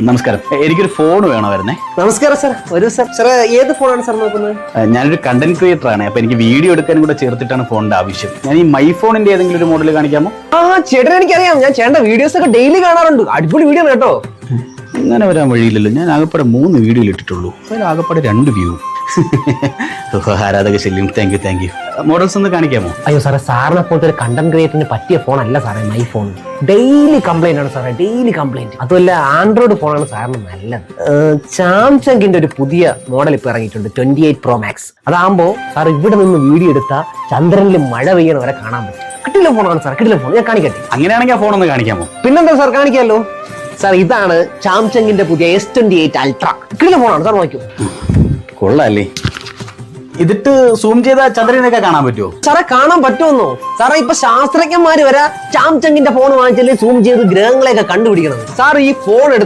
നമസ്കാരം, എനിക്കൊരു ഫോൺ വേണമായിരുന്നേ. നമസ്കാരം സാർ. ഒരു സാർ ഏത് ഫോണാണ് സാർ നോക്കുന്നത്? ഞാനൊരു കണ്ടന്റ് ക്രിയേറ്റർ ആണ്. അപ്പൊ എനിക്ക് വീഡിയോ എടുക്കാനും കൂടെ ചേർത്തിട്ടാണ് ഫോണിന്റെ ആവശ്യം. ഞാൻ ഈ മൈ ഫോണിന്റെ ഏതെങ്കിലും ഒരു മോഡൽ കാണിക്കാമോ? ചേട്ടൻ എനിക്കറിയാം, ഞാൻ ചേട്ടന്റെ വീഡിയോസ് ഒക്കെ ഡെയിലി കാണാറുണ്ട്. അടിപൊളി വീഡിയോ കേട്ടോ. അങ്ങനെ വരാൻ വഴിയില്ലല്ലോ. ഞാൻ ആകപ്പാടെ 3 വീഡിയോയിൽ ഇട്ടിട്ടുള്ളൂ. അതിൽ ആകപ്പാടെ 2 വ്യൂ. ആരാധക ശല്യം. Thank you. മോഡൽസ് ഒന്ന് കാണിക്കാമോ? അയ്യോ സാറേ, സാറിനെ പോലത്തെ ഒരു കണ്ടന്റ് ക്രിയേറ്ററിന് പറ്റിയ ഫോൺ അല്ല സാറേ മൈ ഫോൺ. ഡെയിലി കംപ്ലൈന്റ് ആണ് സാറേ, ഡെയിലി കംപ്ലൈന്റ്. അതുമല്ല ആൻഡ്രോയിഡ് ഫോണാണ് സാറിന് നല്ലത്. സാംസങ്ങിന്റെ ഒരു പുതിയ മോഡൽ ഇപ്പൊ ഇറങ്ങിയിട്ടുണ്ട്, 28 Pro Max. അതാകുമ്പോ സാർ ഇവിടെ നിന്ന് വീഡിയോ എടുത്താൽ ചന്ദ്രനിൽ മഴ പെയ്യണ വരെ കാണാൻ പറ്റും. കിട്ടില്ല ഫോണാണ് സാർ, കിട്ടില്ല ഫോൺ. ഞാൻ കാണിക്കട്ടെ? അങ്ങനെയാണെങ്കിൽ ആ ഫോൺ ഒന്ന് കാണിക്കാമോ? പിന്നെന്താ സാർ, കാണിക്കാമല്ലോ സാർ. ഇതാണ് സാംസങ്ങിന്റെ പുതിയ S28 Ultra. കിട്ടില്ല ഫോണാണ് സാർ, നോക്കൂ. കൊള്ളാല്ലേ? ഇതിട്ട് സൂം ചെയ്താൽ ചന്ദ്രനൊക്കെ കാണാൻ പറ്റുമോ? സാറേ കാണാൻ പറ്റുമെന്നോ? സാറേ ഇപ്പൊ ശാസ്ത്രജ്ഞന്മാര് വരെ സാംസങ്ങിന്റെ ഫോൺ വാങ്ങിച്ചാലേ സൂം ചെയ്ത് ഗ്രഹങ്ങളെയൊക്കെ കണ്ടുപിടിക്കണം. സാർ ഈ ഫോൺ എടുത്ത്